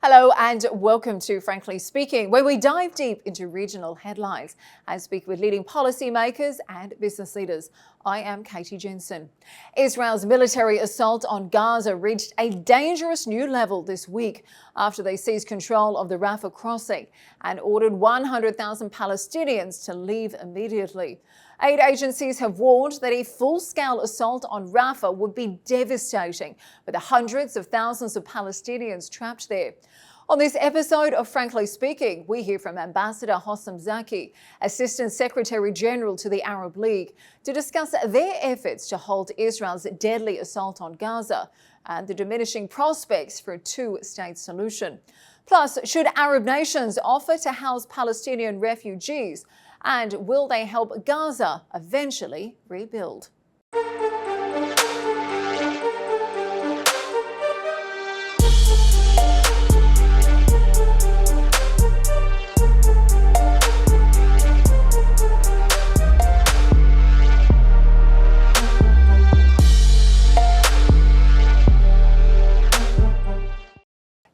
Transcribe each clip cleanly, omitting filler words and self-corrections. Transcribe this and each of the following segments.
Hello and welcome to Frankly Speaking, where we dive deep into regional headlines and speak with leading policymakers and business leaders. I am Katie Jensen. Israel's military assault on Gaza reached a dangerous new level this week after they seized control of the Rafah crossing and ordered 100,000 Palestinians to leave immediately. Aid agencies have warned that a full-scale assault on Rafah would be devastating, with the hundreds of thousands of Palestinians trapped there. On this episode of Frankly Speaking, we hear from Ambassador Hossam Zaki, Assistant Secretary General to the Arab League, to discuss their efforts to halt Israel's deadly assault on Gaza and the diminishing prospects for a two-state solution. Plus, should Arab nations offer to house Palestinian refugees? And will they help Gaza eventually rebuild?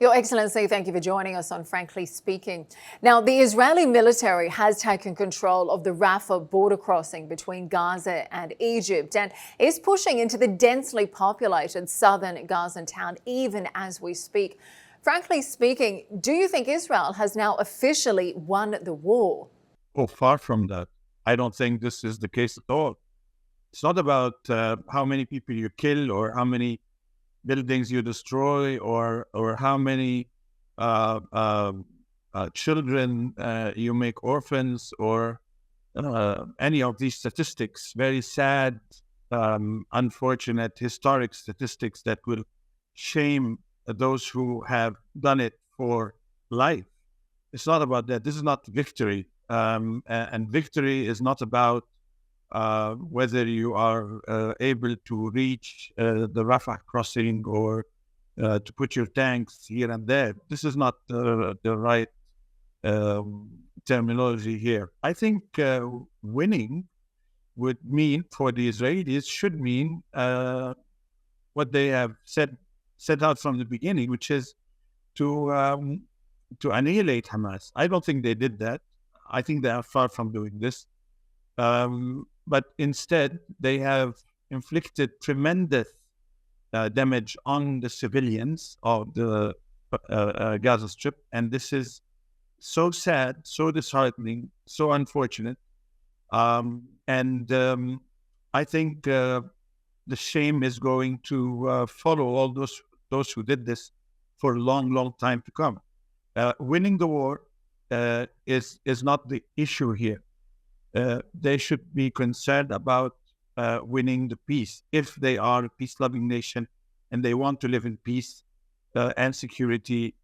Your Excellency, thank you for joining us on Frankly Speaking. Now, the Israeli military has taken control of the Rafah border crossing between Gaza and Egypt and is pushing into the densely populated southern Gazan town even as we speak. Frankly speaking, do you think Israel has now officially won the war? Oh, far from that. I don't think this is the case at all. It's not about how many people you kill or how many buildings you destroy or how many children you make orphans or any of these statistics, very sad, unfortunate, historic statistics that will shame those who have done it for life. It's not about that. This is not victory. And victory is not about whether you are able to reach the Rafah crossing or to put your tanks here and there. This is not the right terminology here. I think winning would mean, for the Israelis, should mean what they have set out from the beginning, which is to annihilate Hamas. I don't think they did that. I think they are far from doing this. But instead, they have inflicted tremendous damage on the civilians of the Gaza Strip. And this is so sad, so disheartening, so unfortunate. And I think the shame is going to follow all those who did this for a long, long time to come. Winning the war is not the issue here. They should be concerned about winning the peace. If they are a peace-loving nation and they want to live in peace and security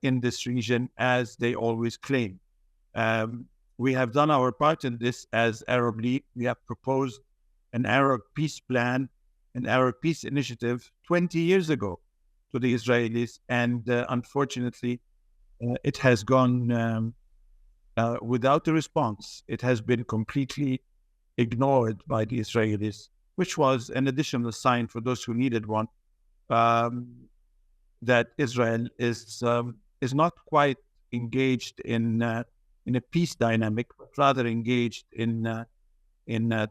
in this region, as they always claim. We have done our part in this as Arab League. We have proposed an Arab peace plan, an Arab peace initiative 20 years ago to the Israelis. And unfortunately, it has gone without a response. It has been completely ignored by the Israelis, which was an additional sign for those who needed one, that Israel is not quite engaged in a peace dynamic, but rather engaged in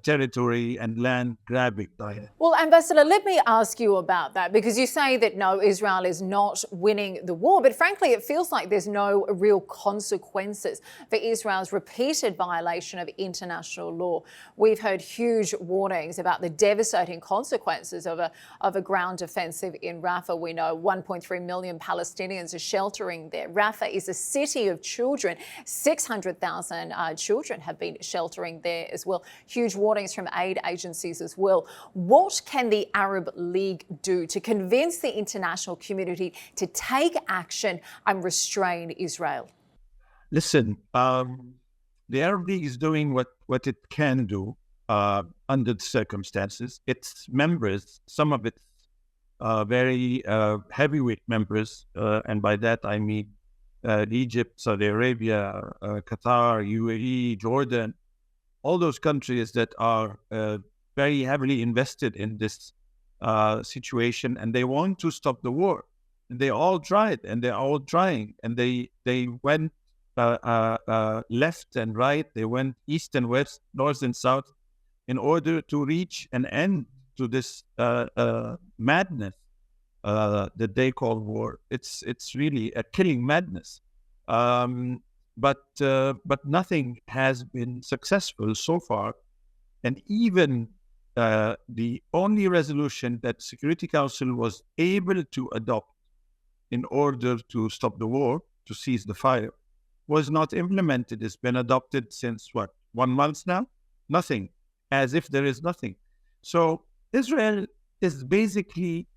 territory and land grabbing. Well, Ambassador, let me ask you about that, because you say that no, Israel is not winning the war, but frankly, it feels like there's no real consequences for Israel's repeated violation of international law. We've heard huge warnings about the devastating consequences of a ground offensive in Rafah. We know 1.3 million Palestinians are sheltering there. Rafah is a city of children. 600,000 children have been sheltering there as well. Huge warnings from aid agencies as well. What can the Arab League do to convince the international community to take action and restrain Israel? Listen, the Arab League is doing what it can do under the circumstances. Its members, some of its very heavyweight members, and by that I mean Egypt, Saudi Arabia, Qatar, UAE, Jordan, all those countries that are very heavily invested in this situation, and they want to stop the war. They all tried, and they're all trying, and they went left and right. They went east and west, north and south, in order to reach an end to this madness that they call war. It's really a killing madness. But nothing has been successful so far, and even the only resolution that Security Council was able to adopt in order to stop the war, to cease the fire, was not implemented. It's been adopted since, 1 month now? Nothing, as if there is nothing. So Israel is basically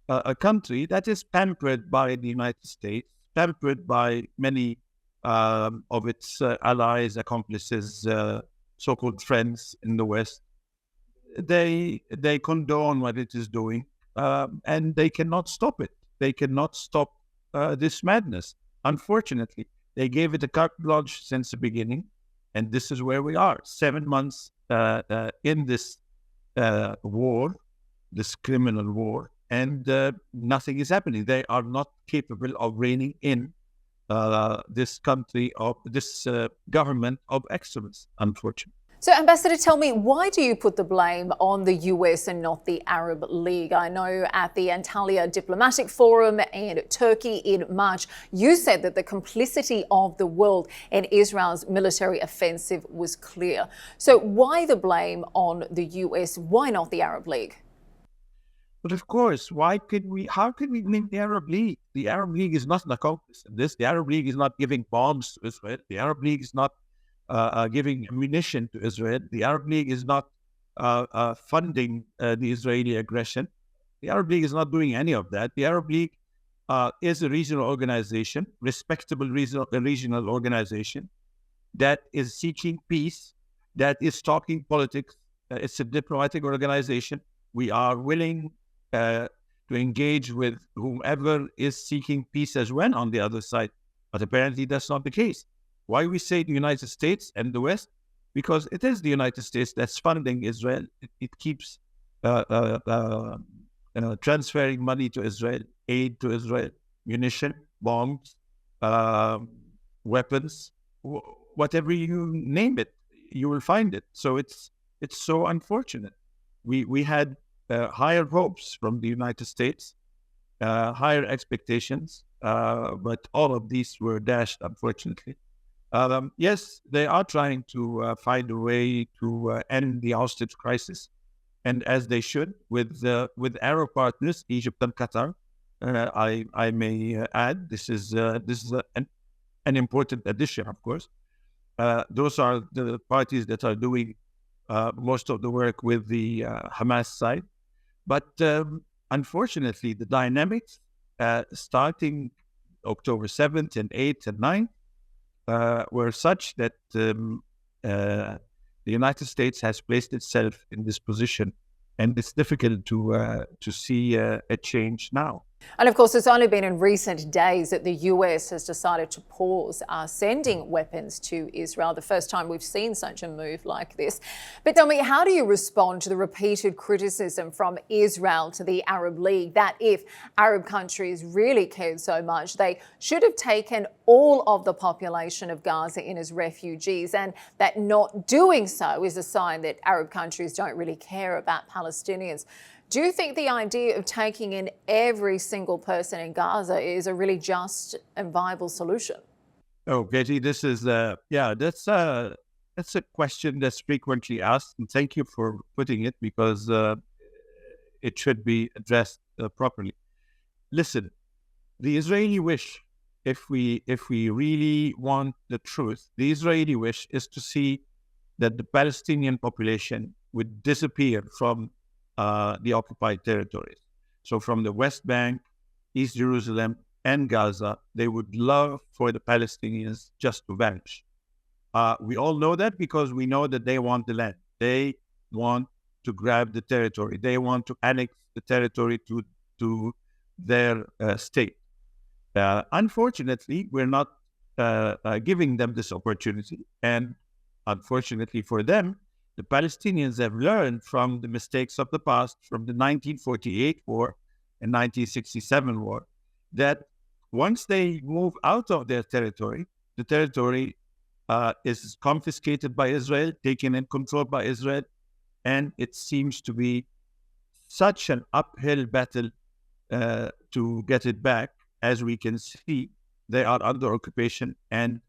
a country that is pampered by the United States, pampered by many of its allies, accomplices, so-called friends in the West. They condone what it is doing, and they cannot stop it. They cannot stop this madness. Unfortunately, they gave it a carte blanche since the beginning, and this is where we are, 7 months in this war, this criminal war, and nothing is happening. They are not capable of reining in this country, of this government of excellence, unfortunately. So, Ambassador, tell me, why do you put the blame on the US and not the Arab League? I know at the Antalya Diplomatic Forum and Turkey in March, you said that the complicity of the world in Israel's military offensive was clear. So why the blame on the US? Why not the Arab League? But of course, how could we blame the Arab League? The Arab League is not an accomplice in this. The Arab League is not giving bombs to Israel. The Arab League is not giving ammunition to Israel. The Arab League is not funding the Israeli aggression. The Arab League is not doing any of that. The Arab League is a regional organization, respectable regional organization that is seeking peace, that is talking politics. It's a diplomatic organization. We are willing to engage with whomever is seeking peace as well on the other side. But apparently that's not the case. Why we say the United States and the West? Because it is the United States that's funding Israel. It keeps transferring money to Israel, aid to Israel, munition, bombs, weapons, whatever you name it, you will find it. So it's so unfortunate. We had higher hopes from the United States, higher expectations, but all of these were dashed, unfortunately. Yes, they are trying to find a way to end the hostage crisis, and as they should, with Arab partners, Egypt and Qatar. I may add, this is an important addition, of course. Those are the parties that are doing most of the work with the Hamas side. But unfortunately, the dynamics starting October 7th and 8th and 9th were such that the United States has placed itself in this position, and it's difficult to see a change now. And of course, it's only been in recent days that the US has decided to pause sending weapons to Israel, the first time we've seen such a move like this. But tell me, how do you respond to the repeated criticism from Israel to the Arab League that if Arab countries really cared so much, they should have taken all of the population of Gaza in as refugees, and that not doing so is a sign that Arab countries don't really care about Palestinians? Do you think the idea of taking in every single person in Gaza is a really just and viable solution? Oh, Betty, this is that's a question that's frequently asked, and thank you for putting it, because it should be addressed properly. Listen, the Israeli wish, if we really want the truth, the Israeli wish is to see that the Palestinian population would disappear from the occupied territories. So from the West Bank, East Jerusalem, and Gaza, they would love for the Palestinians just to vanish. We all know that because we know that they want the land. They want to grab the territory. They want to annex the territory to their state. Unfortunately, we're not giving them this opportunity. And unfortunately for them, the Palestinians have learned from the mistakes of the past, from the 1948 war and 1967 war, that once they move out of their territory, the territory is confiscated by Israel, taken and controlled by Israel, and it seems to be such an uphill battle to get it back. As we can see, they are under occupation, and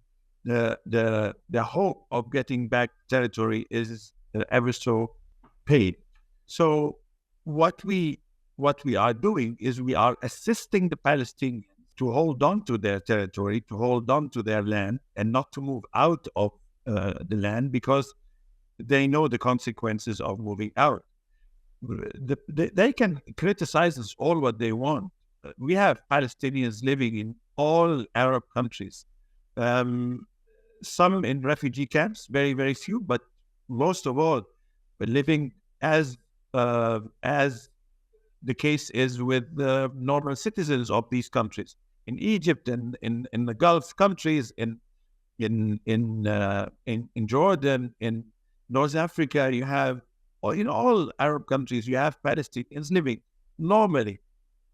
the hope of getting back territory is ever so paid. So what we are doing is we are assisting the Palestinians to hold on to their territory, to hold on to their land, and not to move out of the land, because they know the consequences of moving out. They can criticize us all what they want. We have Palestinians living in all Arab countries, some in refugee camps, very, very few, but most of all living as the case is with the normal citizens of these countries. In Egypt and in the Gulf countries, in Jordan, in North Africa, you have, or in all Arab countries, you have Palestinians living normally.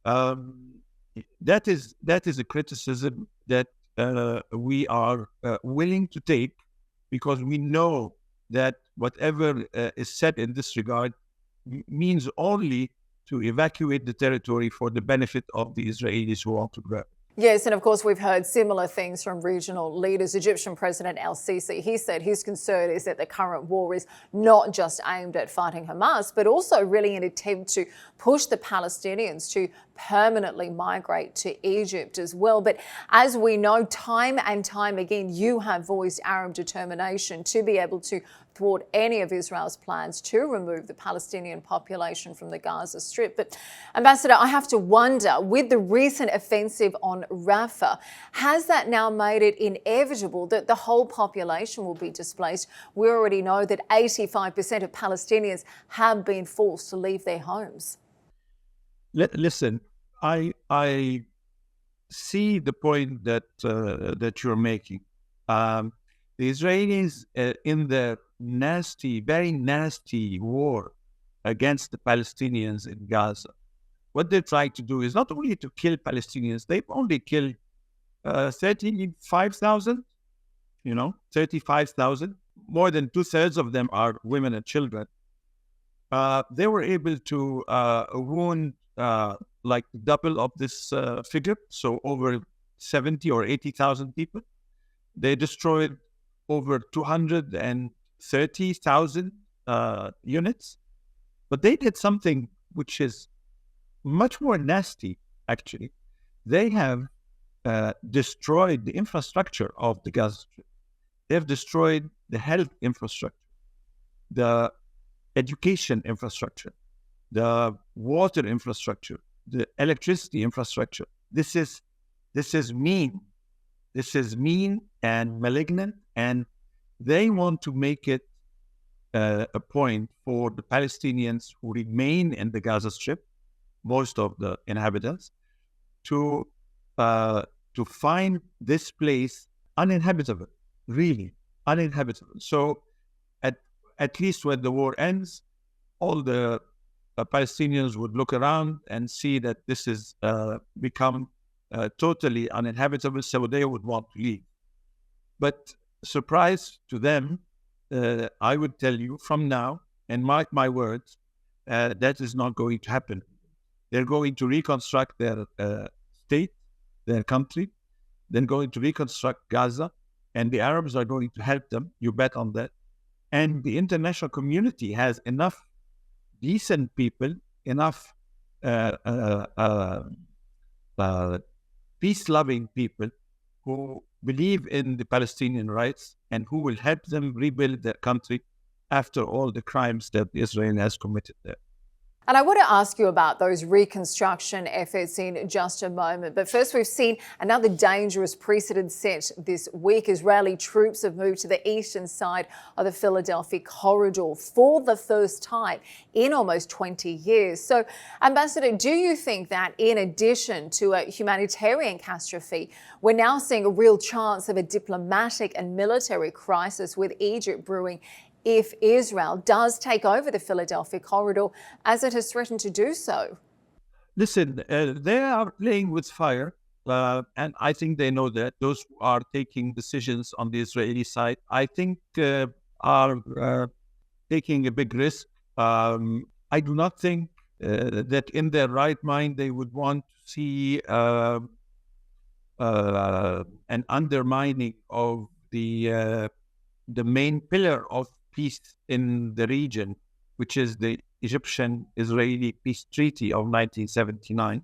That is a criticism that we are willing to take, because we know that whatever is said in this regard means only to evacuate the territory for the benefit of the Israelis who want to grab. Yes, and of course we've heard similar things from regional leaders. Egyptian President El-Sisi, he said his concern is that the current war is not just aimed at fighting Hamas, but also really an attempt to push the Palestinians to permanently migrate to Egypt as well. But as we know, time and time again, you have voiced Arab determination to be able to thwart any of Israel's plans to remove the Palestinian population from the Gaza Strip. But Ambassador, I have to wonder, with the recent offensive on Rafah, has that now made it inevitable that the whole population will be displaced? We already know that 85% of Palestinians have been forced to leave their homes. Listen, I see the point that you're making. The Israelis in the very nasty war against the Palestinians in Gaza, what they're trying to do is not only to kill Palestinians, they've only killed 35,000, 35,000. More than 2/3 of them are women and children. They were able to wound like double of this figure, so over 70 or 80,000 people. They destroyed over 230,000 units. But they did something which is much more nasty, actually. They have destroyed the infrastructure of the Gaza Strip. They have destroyed the health infrastructure, the education infrastructure, the water infrastructure, the electricity infrastructure. This is mean. This is mean and malignant, and they want to make it a point for the Palestinians who remain in the Gaza Strip, most of the inhabitants, to find this place uninhabitable, really uninhabitable. So at least when the war ends, all the Palestinians would look around and see that this has become totally uninhabitable, so they would want to leave. But surprise to them, I would tell you from now, and mark my words, that is not going to happen. They're going to reconstruct their state, their country, then going to reconstruct Gaza, and the Arabs are going to help them, you bet on that. And the international community has enough decent people, enough peace-loving people who believe in the Palestinian rights and who will help them rebuild their country after all the crimes that Israel has committed there. And I want to ask you about those reconstruction efforts in just a moment. But first, we've seen another dangerous precedent set this week. Israeli troops have moved to the eastern side of the Philadelphia corridor for the first time in almost 20 years. So, Ambassador, do you think that in addition to a humanitarian catastrophe, we're now seeing a real chance of a diplomatic and military crisis with Egypt brewing if Israel does take over the Philadelphia corridor, as it has threatened to do so? Listen, they are playing with fire and I think they know that. Those who are taking decisions on the Israeli side, I think, are taking a big risk. I do not think that in their right mind they would want to see an undermining of the main pillar of peace in the region, which is the Egyptian-Israeli peace treaty of 1979.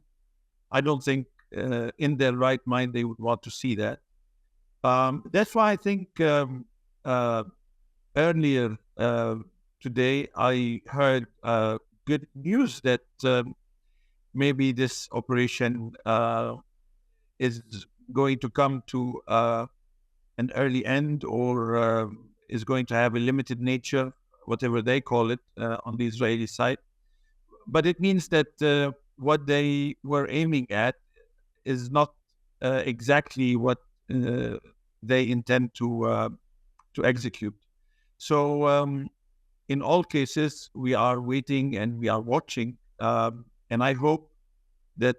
I don't think in their right mind they would want to see that. That's why I think earlier today I heard good news that maybe this operation is going to come to an early end, or is going to have a limited nature, whatever they call it, on the Israeli side. But it means that what they were aiming at is not exactly what they intend to execute. So in all cases, we are waiting and we are watching, and I hope that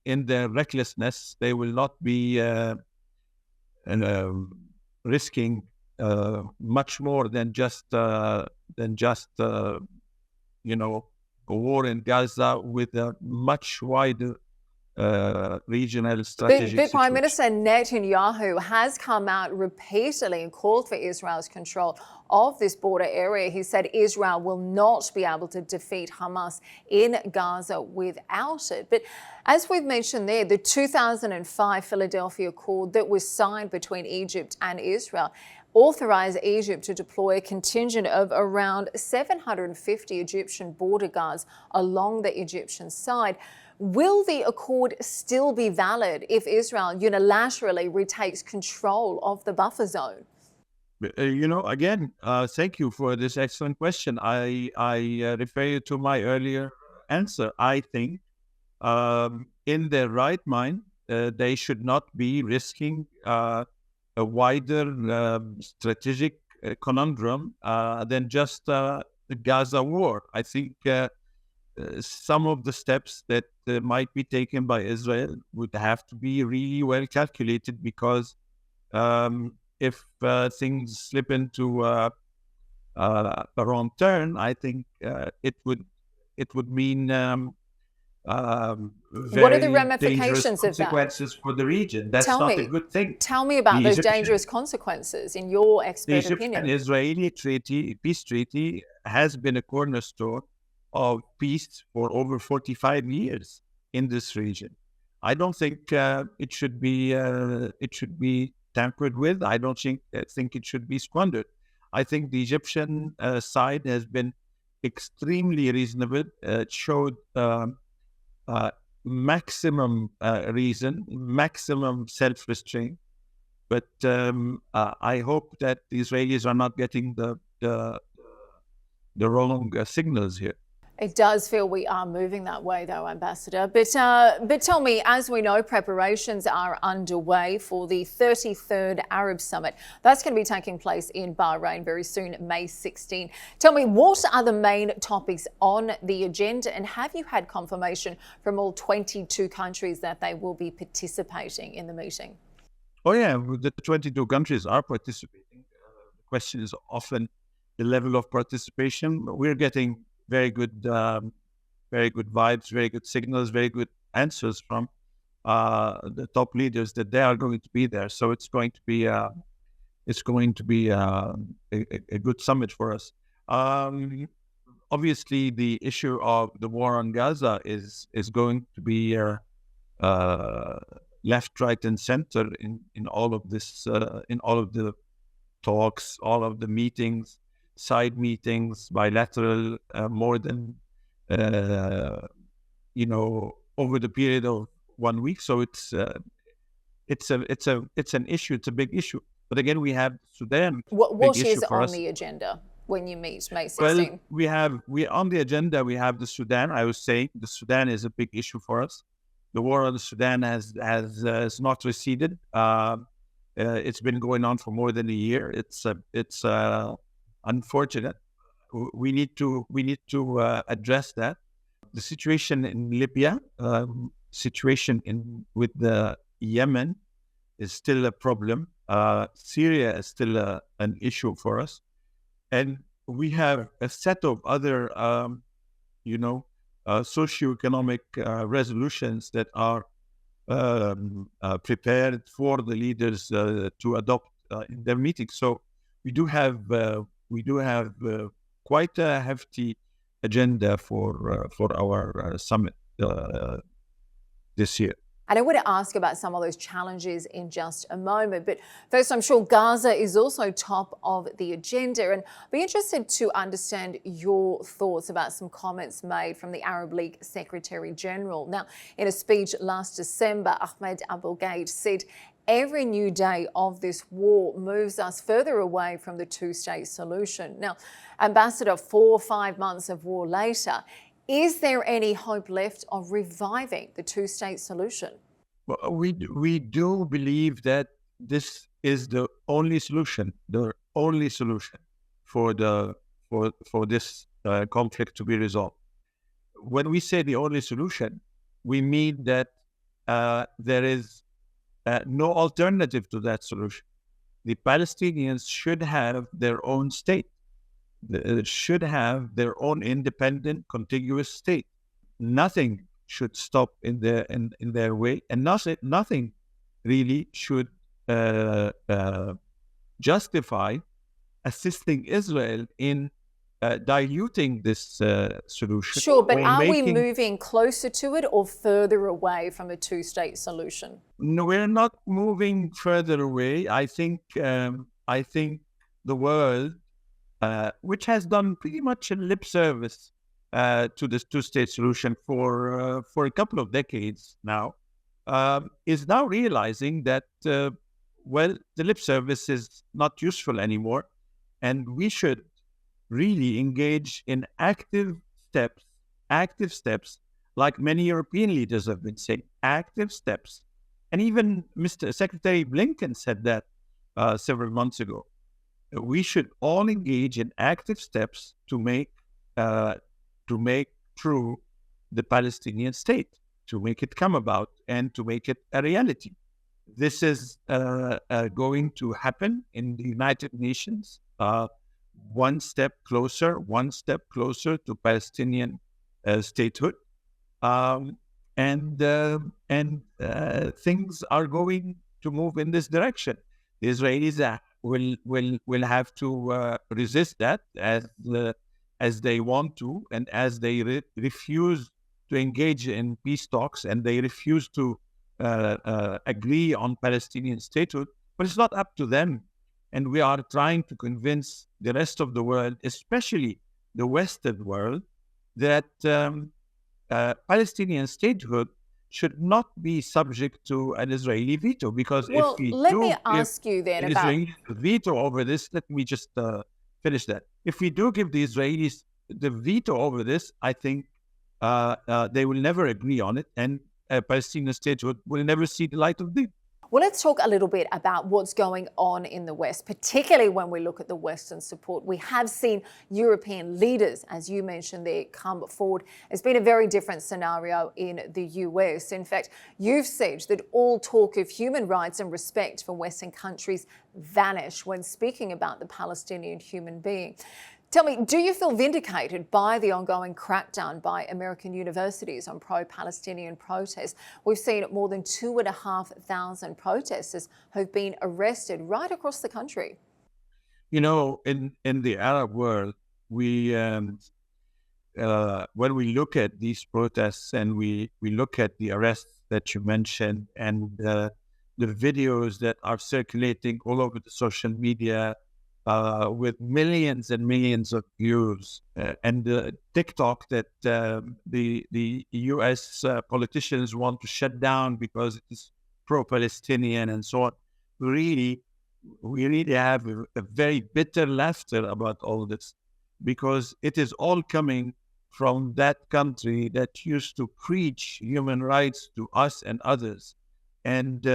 in their recklessness, they will not be risking much more than just a war in Gaza with a much wider regional strategic But Prime situation. Minister Netanyahu has come out repeatedly and called for Israel's control of this border area. He said Israel will not be able to defeat Hamas in Gaza without it. But as we've mentioned there, the 2005 Philadelphia Accord that was signed between Egypt and Israel authorised Egypt to deploy a contingent of around 750 Egyptian border guards along the Egyptian side. Will the accord still be valid if Israel unilaterally retakes control of the buffer zone? Again, thank you for this excellent question. I refer you to my earlier answer. I think in their right mind, they should not be risking a wider strategic conundrum than just the Gaza war. I think some of the steps that might be taken by Israel would have to be really well calculated, because if things slip into a wrong turn, I think it would mean what are the very dangerous ramifications of that? consequences for the region. That's not a good thing. Tell me about The those Egyptian- dangerous consequences in your The expert opinion. Egyptian-Israeli peace treaty has been a cornerstone of peace for over 45 years in this region. I don't think it should be tampered with. I don't think it should be squandered. I think the Egyptian side has been extremely reasonable. It showed maximum reason, maximum self-restraint. But I hope that the Israelis are not getting the wrong signals here. It does feel we are moving that way, though, Ambassador. But tell me, as we know, preparations are underway for the 33rd Arab Summit. That's going to be taking place in Bahrain very soon, May 16. Tell me, what are the main topics on the agenda, and have you had confirmation from all 22 countries that they will be participating in the meeting? Oh, yeah, the 22 countries are participating. The question is often the level of participation. We're getting very good vibes, very good signals, very good answers from the top leaders that they are going to be there. So it's going to be a good summit for us. Obviously, the issue of the war on Gaza is going to be left, right, and center in all of this, in all of the talks, all of the meetings, side meetings, bilateral, more than over the period of 1 week. So it's an issue. It's a big issue. But again, we have Sudan. What is on the agenda when you meet May 16? Well, we on the agenda. We have the Sudan. I was saying the Sudan is a big issue for us. The war on the Sudan has not receded. It's been going on for more than a year. It's unfortunate. We need to address that. The situation in Libya situation with the Yemen is still a problem. Syria is still an issue for us, and we have a set of other, socioeconomic resolutions that are prepared for the leaders to adopt in their meetings. So we do have quite a hefty agenda for our summit this year. And I want to ask about some of those challenges in just a moment. But first, I'm sure Gaza is also top of the agenda. And I'd be interested to understand your thoughts about some comments made from the Arab League Secretary General. Now, in a speech last December, Ahmed Abulgate said, "Every new day of this war moves us further away from the two-state solution." Now, Ambassador, 4 or 5 months of war later, is there any hope left of reviving the two-state solution? Well, we do believe that this is the only solution for this conflict to be resolved. When we say the only solution, we mean that there is no alternative to that solution. The Palestinians should have their own state. Should have their own independent, contiguous state. Nothing should stop in their way, and nothing really should justify assisting Israel in diluting this solution. Sure, but are we moving closer to it or further away from a two-state solution? No, we're not moving further away. I think the world, which has done pretty much a lip service to this two-state solution for a couple of decades now, is now realizing that, the lip service is not useful anymore, and we should really engage in active steps, like many European leaders have been saying, active steps. And even Mr. Secretary Blinken said that several months ago. We should all engage in active steps to make true the Palestinian state, to make it come about and to make it a reality. This is going to happen in the United Nations, one step closer to Palestinian statehood, and things are going to move in this direction. The Israelis will have to resist that as they want to, and as they refuse to engage in peace talks, and they refuse to agree on Palestinian statehood. But it's not up to them, and we are trying to convince the rest of the world, especially the Western world, that Palestinian statehood should not be subject to an Israeli veto, because let me ask you then about Israeli veto over this. Let me just finish that. If we do give the Israelis the veto over this, I think they will never agree on it, and Palestinian statehood will never see the light of day. Well, let's talk a little bit about what's going on in the West, particularly when we look at the Western support. We have seen European leaders, as you mentioned there, come forward. It's been a very different scenario in the US. In fact, you've said that all talk of human rights and respect for Western countries vanish when speaking about the Palestinian human being. Tell me, do you feel vindicated by the ongoing crackdown by American universities on pro-Palestinian protests? We've seen more than 2,500 protesters have been arrested right across the country. You know, in the Arab world, we when we look at these protests and we look at the arrests that you mentioned and the videos that are circulating all over the social media, with millions and millions of views, and the TikTok that the U.S. Politicians want to shut down because it is pro-Palestinian and so on. We really have a very bitter laughter about all this, because it is all coming from that country that used to preach human rights to us and others, and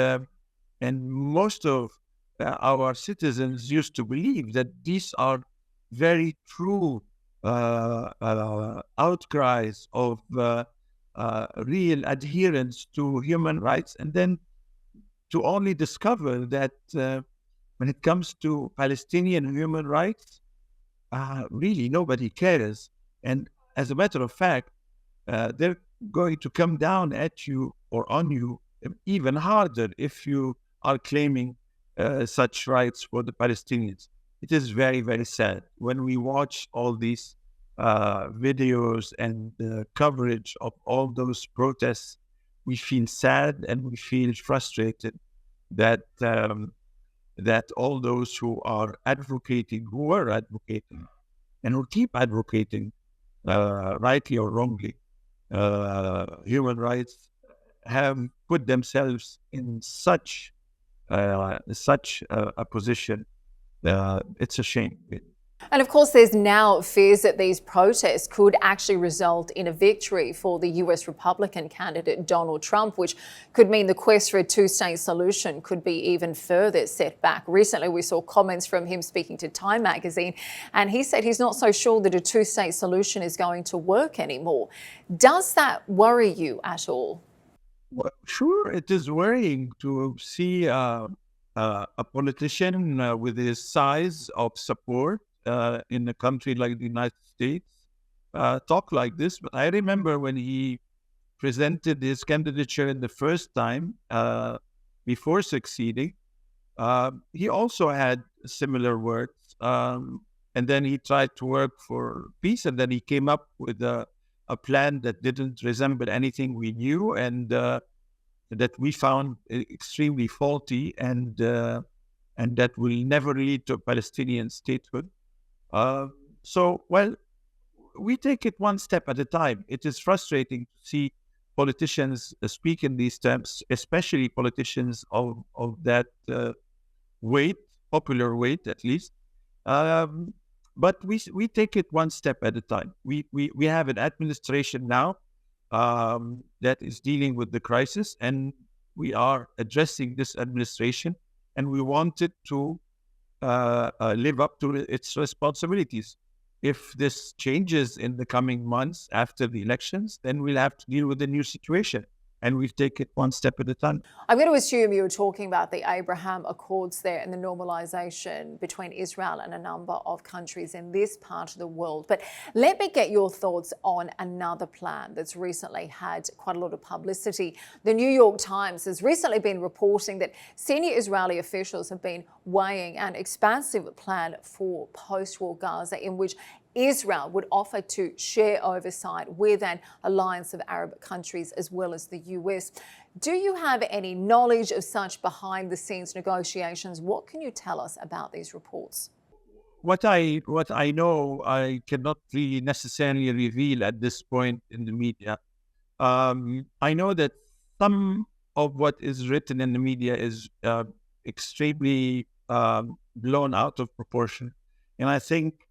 most of our citizens used to believe that these are very true outcries of real adherence to human rights, and then to only discover that when it comes to Palestinian human rights, really nobody cares. And as a matter of fact, they're going to come down at you or on you even harder if you are claiming such rights for the Palestinians. It is very, very sad when we watch all these videos and coverage of all those protests. We feel sad and we feel frustrated that that all those who are advocating, who were advocating, and who keep advocating, rightly or wrongly, human rights, have put themselves in such a position. It's a shame. And of course, there's now fears that these protests could actually result in a victory for the US Republican candidate Donald Trump, which could mean the quest for a two-state solution could be even further set back. Recently, we saw comments from him speaking to Time magazine, and he said he's not so sure that a two-state solution is going to work anymore. Does that worry you at all? Well, sure, it is worrying to see a politician with his size of support in a country like the United States talk like this. But I remember when he presented his candidature in the first time before succeeding, he also had similar words. And then he tried to work for peace, and then he came up with a plan that didn't resemble anything we knew, and that we found extremely faulty, and that will never lead to Palestinian statehood. Well, we take it one step at a time. It is frustrating to see politicians speak in these terms, especially politicians of that weight, popular weight at least. But we take it one step at a time. We have an administration now that is dealing with the crisis, and we are addressing this administration, and we want it to live up to its responsibilities. If this changes in the coming months after the elections, then we'll have to deal with the new situation. And we take it one step at a time. I'm going to assume you were talking about the Abraham Accords there and the normalisation between Israel and a number of countries in this part of the world. But let me get your thoughts on another plan that's recently had quite a lot of publicity. The New York Times has recently been reporting that senior Israeli officials have been weighing an expansive plan for post-war Gaza in which Israel would offer to share oversight with an alliance of Arab countries as well as the US. Do you have any knowledge of such behind-the-scenes negotiations? What can you tell us about these reports? What I know, I cannot really necessarily reveal at this point in the media. I know that some of what is written in the media is extremely blown out of proportion, and I think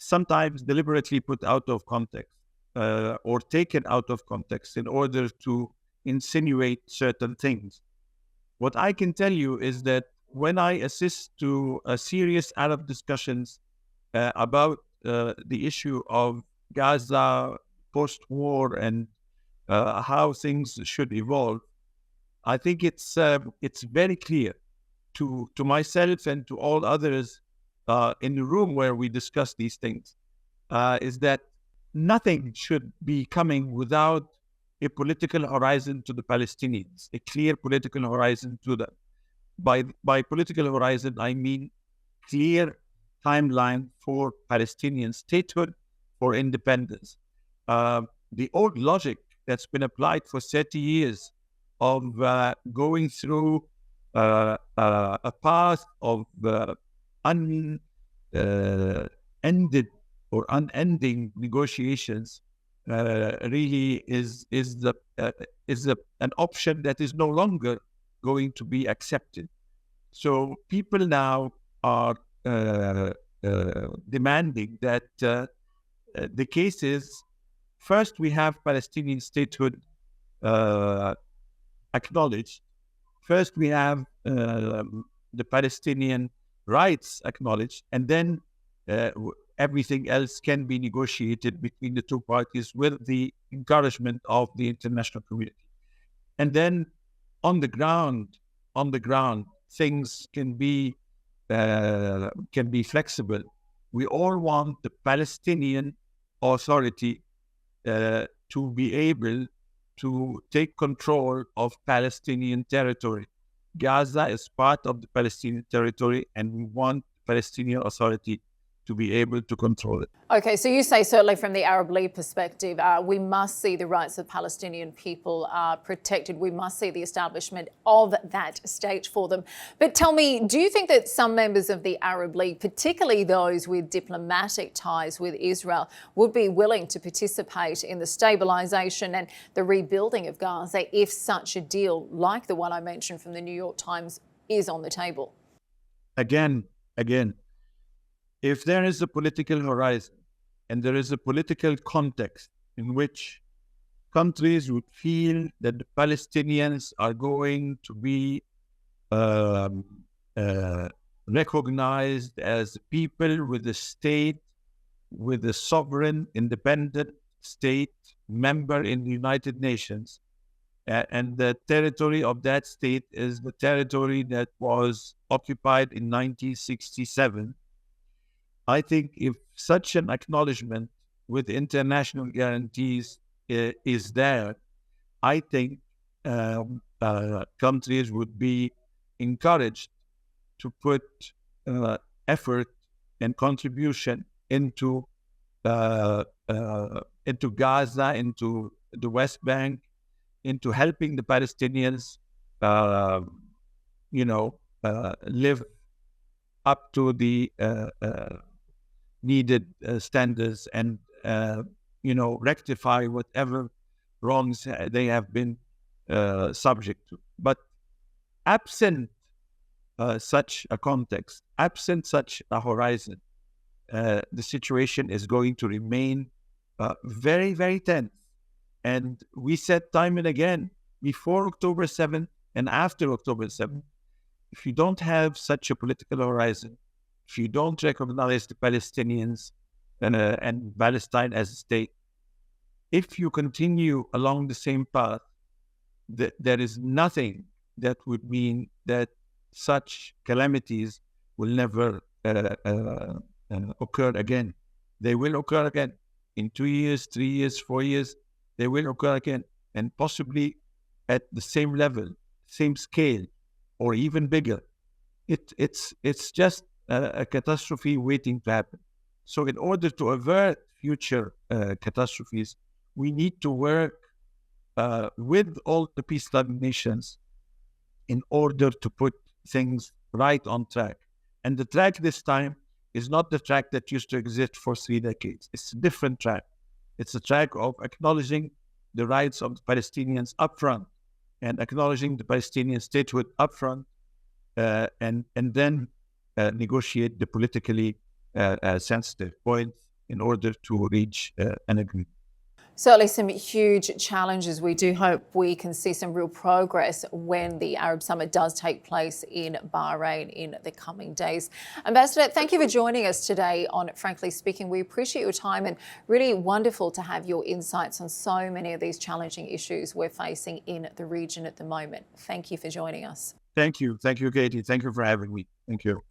sometimes deliberately put out of context or taken out of context in order to insinuate certain things. What I can tell you is that when I assist to serious Arab discussions about the issue of Gaza post-war and how things should evolve, I think it's very clear to myself and to all others in the room where we discuss these things, is that nothing should be coming without a political horizon to the Palestinians, a clear political horizon to them. By political horizon, I mean clear timeline for Palestinian statehood, for independence. The old logic that's been applied for 30 years of going through a path of ended or unending negotiations really is an option that is no longer going to be accepted. So people now are demanding that the case is, first we have Palestinian statehood acknowledged. First we have the Palestinian rights acknowledged, and then everything else can be negotiated between the two parties with the encouragement of the international community. And then on the ground, things can be flexible. We all want the Palestinian Authority to be able to take control of Palestinian territory. Gaza is part of the Palestinian territory, and we want the Palestinian Authority to be able to control it. Okay, so you say certainly from the Arab League perspective, we must see the rights of Palestinian people protected. We must see the establishment of that state for them. But tell me, do you think that some members of the Arab League, particularly those with diplomatic ties with Israel, would be willing to participate in the stabilisation and the rebuilding of Gaza if such a deal like the one I mentioned from the New York Times is on the table? Again, if there is a political horizon and there is a political context in which countries would feel that the Palestinians are going to be recognized as people with a state, with a sovereign, independent state member in the United Nations, and the territory of that state is the territory that was occupied in 1967, I think if such an acknowledgement with international guarantees is there, I think countries would be encouraged to put effort and contribution into Gaza, into the West Bank, into helping the Palestinians, live up to the needed standards and, rectify whatever wrongs they have been subject to. But absent such a context, absent such a horizon, the situation is going to remain very, very tense. And we said time and again, before October 7th and after October 7th, if you don't have such a political horizon, if you don't recognize the Palestinians and Palestine as a state, if you continue along the same path, there is nothing that would mean that such calamities will never occur again. They will occur again in 2 years, 3 years, 4 years. They will occur again, and possibly at the same level, same scale, or even bigger. It's just a catastrophe waiting to happen. So in order to avert future catastrophes, we need to work with all the peace-loving nations in order to put things right on track. And the track this time is not the track that used to exist for 3 decades. It's a different track. It's a track of acknowledging the rights of the Palestinians up front and acknowledging the Palestinian statehood up front, and then negotiate the politically sensitive points in order to reach an agreement. Certainly some huge challenges. We do hope we can see some real progress when the Arab Summit does take place in Bahrain in the coming days. Ambassador, thank you for joining us today on Frankly Speaking. We appreciate your time, and really wonderful to have your insights on so many of these challenging issues we're facing in the region at the moment. Thank you for joining us. Thank you. Thank you, Katie. Thank you for having me. Thank you.